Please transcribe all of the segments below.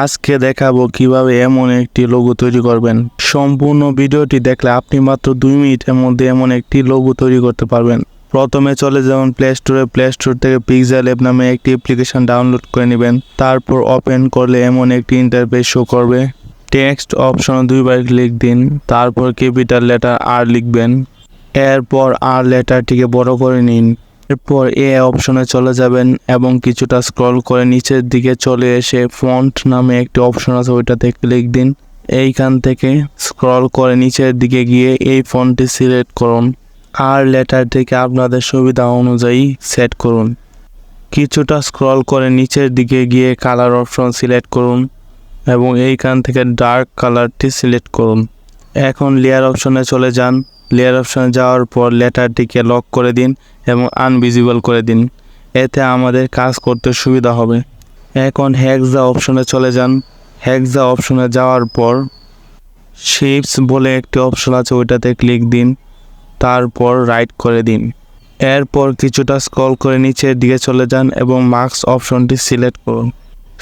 আজকে দেখাবো কিভাবে এমন একটি লোগো তৈরি করবেন। সম্পূর্ণ ভিডিওটি দেখলে আপনি মাত্র 2 মিনিটের মধ্যে এমন একটি লোগো তৈরি করতে পারবেন। প্রথমে চলে যাবেন প্লে স্টোর থেকে পিক্সেল অ্যাপ নামে একটি অ্যাপ্লিকেশন ডাউনলোড করে নেবেন। তারপর ওপেন করলে এমন একটি ইন্টারফেস শো করবে। টেক্সট অপশনে 2বার ক্লিক দিন, তারপর ক্যাপিটাল লেটার আর লিখবেন। এরপর আর লেটারটিকে বড় করে নিন। এরপর এ অপশনে চলে যাবেন এবং কিছুটা স্ক্রল করে নিচের দিকে চলে এসে ফন্ট নামে একটি অপশন আছে, ওইটাতে ক্লিক দিন। এইখান থেকে স্ক্রল করে নিচের দিকে গিয়ে এই ফন্টটি সিলেক্ট করুন। আর লেটারটিকে আপনাদের সুবিধা অনুযায়ী সেট করুন। কিছুটা স্ক্রল করে নিচের দিকে গিয়ে কালার অপশন সিলেক্ট করুন এবং এইখান থেকে ডার্ক কালারটি সিলেক্ট করুন। এখন লেয়ার অপশনে চলে যান। লেয়ার অপশনে যাওয়ার পর লেটারটিকে লক করে দিন এবং আনভিজিবল করে দিন। এতে আমাদের কাজ করতে সুবিধা হবে। এখন হেক্সা অপশনে চলে যান। হেক্সা অপশনে যাওয়ার পর শেপস বলে একটি অপশন আছে, ওইটাতে ক্লিক দিন, তারপর রাইট করে দিন। এরপর কিছুটা স্ক্রল করে নিচের দিকে চলে যান এবং মার্কস অপশনটি সিলেক্ট করুন।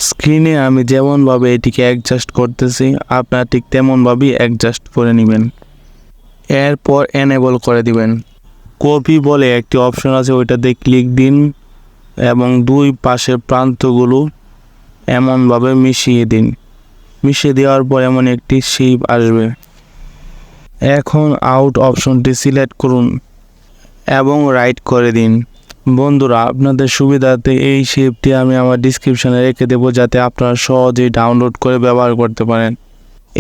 স্ক্রিনে আমি যেমনভাবে এটিকে অ্যাডজাস্ট করতেছি আপনারা ঠিক তেমনভাবেই অ্যাডজাস্ট করে নেবেন। এরপর এনেবল করে দিবেন। কপি বলে একটি অপশন আছে, ওইটাতে ক্লিক দিন এবং দুই পাশের প্রান্তগুলো এমনভাবে মিশিয়ে দিন। মিশিয়ে দেওয়ার পর এমন একটি শেপ আসবে। এখন আউট অপশনটি সিলেক্ট করুন এবং রাইট করে দিন। বন্ধুরা, আপনাদের সুবিধাতে এই শেপটি আমি আমার ডিসক্রিপশনে রেখে দেবো, যাতে আপনারা সহজেই ডাউনলোড করে ব্যবহার করতে পারেন।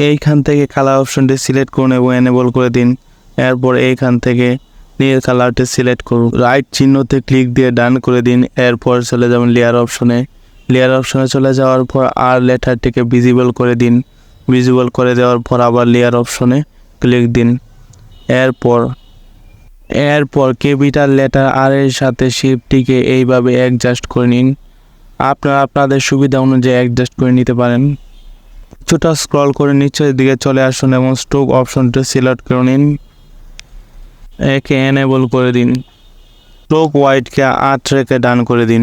এইখান থেকে কালার অপশনটি সিলেক্ট করুন এবং এনেবল করে দিন। এরপর এইখান থেকে নীল কালারটি সিলেক্ট করুন। রাইট চিহ্নতে ক্লিক দিয়ে ডান করে দিন। এরপর চলে যাবেন লেয়ার অপশনে। লেয়ার অপশনে চলে যাওয়ার পর আর লেটারটিকে ভিজিবল করে দিন। ভিজিবল করে দেওয়ার পর আবার লেয়ার অপশনে ক্লিক দিন। এরপর ক্যাপিটাল লেটার আর এর সাথে শেপটিকে এইভাবে অ্যাডজাস্ট করে নিন। আপনারা আপনাদের সুবিধা অনুযায়ী অ্যাডজাস্ট করে নিতে পারেন। কিছুটা স্ক্রল করে নিচের দিকে চলে আসুন এবং স্ট্রোক অপশনটি সিলেক্ট করে নিন। একে এনেবল করে দিন। স্ট্রোক হোয়াইটকে 8 রেখে ডান করে দিন।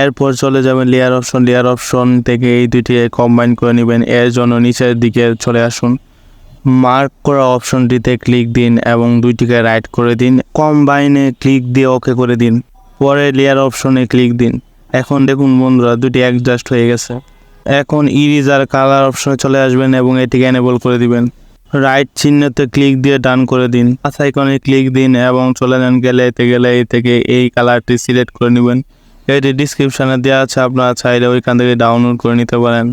এরপর চলে যাবেন লেয়ার অপশন। লেয়ার অপশন থেকে এই দুটি কম্বাইন করে নেবেন। এর জন্য নিচের দিকে চলে আসুন। মার্ক করা অপশনটিতে ক্লিক দিন এবং দুইটিকে রাইট করে দিন। কম্বাইনে ক্লিক দিয়ে ওকে করে দিন। পরে লেয়ার অপশনে ক্লিক দিন। এখন দেখুন বন্ধুরা, দুটি অ্যাডজাস্ট হয়ে গেছে। এখন ইরেজার কালার অপশনে চলে আসবেন এবং এটিকে এনেবল করে দিবেন। রাইট চিহ্নতে ক্লিক দিয়ে ডান করে দিন। প্লাস আইকনে ক্লিক দিন এবং চলে যান গ্যালারি থেকে এই কালারটি সিলেক্ট করে নেবেন। এটি ডিসক্রিপশনে দেওয়া আছে, আপনারা চাইলে ওইখান থেকে ডাউনলোড করে নিতে পারেন।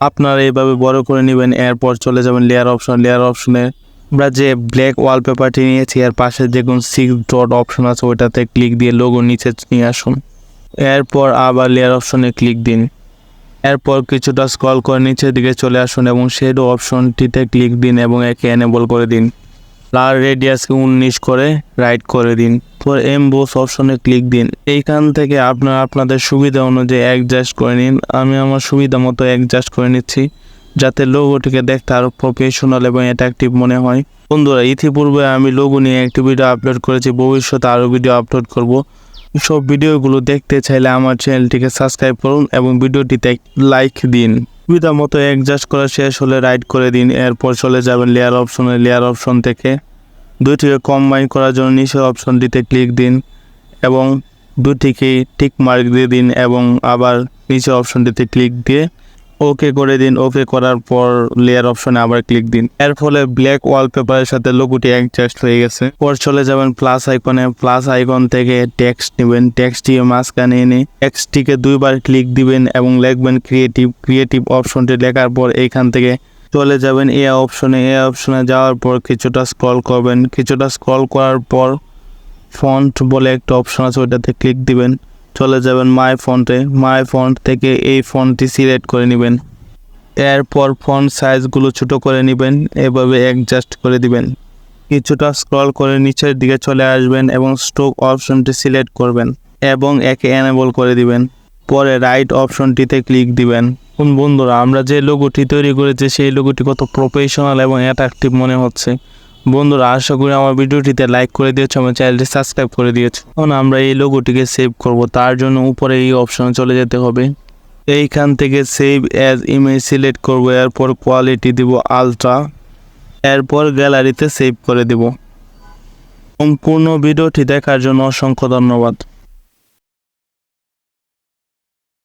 আপনারা এইভাবে বড় করে নেবেন। এরপর চলে যাবেন লেয়ার অপশন। লেয়ার অপশনে আমরা যে ব্ল্যাক ওয়ালপেপারটি নিয়েছি এর পাশে দেখুন 6 ডট অপশন আছে, ওইটাতে ক্লিক দিয়ে লোগো নিচে নিয়ে আসুন। এরপর আবার লেয়ার অপশনে ক্লিক দিন। এরপর কিছুটা স্ক্রল করে নিচের দিকে চলে আসুন এবং শ্যাডো অপশনটিতে ক্লিক দিন এবং একে এনেবল করে দিন। লাল রেডিয়াসকে 19 করে রাইট করে দিন। পর এমবোস অপশনে ক্লিক দিন। এইখান থেকে আপনারা আপনাদের সুবিধা অনুযায়ী অ্যাডজাস্ট করে নিন। আমি আমার সুবিধা মতো অ্যাডজাস্ট করে নিচ্ছি, যাতে লোগোটিকে দেখতে আরও প্রফেশনাল এবং অ্যাট্রাকটিভ মনে হয়। বন্ধুরা, ইতিপূর্বে আমি লোগো নিয়ে একটি ভিডিও আপলোড করেছি, ভবিষ্যতে আরও ভিডিও আপলোড করব। সব ভিডিওগুলো দেখতে চাইলে আমার চ্যানেলটিকে সাবস্ক্রাইব করুন এবং ভিডিওটিতে লাইক দিন। সুবিধা মতো অ্যাডজাস্ট করা শেষ হলে রাইট করে দিন। এরপর চলে যাবেন লেয়ার অপশনে। লেয়ার অপশন থেকে দুইটিকে কম্বাইন করার জন্য নিচের অপশনটিতে ক্লিক দিন এবং দুটিকেই টিক মার্ক দিয়ে দিন এবং আবার নিচের অপশনটিতে ক্লিক দিয়ে ওকে করে দিন। ওকে করার পর লেয়ার অপশনে আবার ক্লিক দিন। এর ফলে ব্ল্যাক ওয়ালপেপারের সাথে লোগোটি অ্যাডজাস্ট হয়ে গেছে। পর চলে যাবেন প্লাস আইকনে। প্লাস আইকন থেকে টেক্সট নেবেন। টেক্সটটিকে মাঝখানে এনে টেক্সটটিকে 2বার ক্লিক দিবেন এবং লিখবেন ক্রিয়েটিভ অপশনটি লেখার পর এইখান থেকে চলে যাবেন এ অপশনে। এ অপশনে যাওয়ার পর কিছুটা স্ক্রল করবেন। কিছুটা স্ক্রল করার পর ফন্ট বলে একটা অপশন আছে, ওইটাতে ক্লিক দিবেন। চলে যাবেন মাই ফন্টে। মাই ফন্ট থেকে এই ফন্টটি সিলেক্ট করে নেবেন। এরপর ফন্ট সাইজগুলো ছোট করে নেবেন, এভাবে অ্যাডজাস্ট করে দিবেন। কিছুটা স্ক্রল করে নিচের দিকে চলে আসবেন এবং স্ট্রোক অপশনটি সিলেক্ট করবেন এবং একে এনেবল করে দিবেন। পরে রাইট অপশনটিতে ক্লিক দিবেন। বন্ধুরা, আমরা যে লোগোটি তৈরি করেছি সেই লোগোটি কত প্রফেশনাল এবং অ্যাট্রাকটিভ মনে হচ্ছে। বন্ধুরা, আশা করি আমার ভিডিওটিতে লাইক করে দিয়েছো, আমার চ্যানেলটি সাবস্ক্রাইব করে দিয়েছো। এখন আমরা এই লোগোটিকে সেভ করব, তার জন্য উপরে এই অপশনে চলে যেতে হবে। এইখান থেকে সেভ অ্যাজ ইমেজ সিলেক্ট করব, এরপর কোয়ালিটি দিব আলট্রা, এরপর গ্যালারিতে সেভ করে দেব। সম্পূর্ণ ভিডিওটি দেখার জন্য অসংখ্য ধন্যবাদ।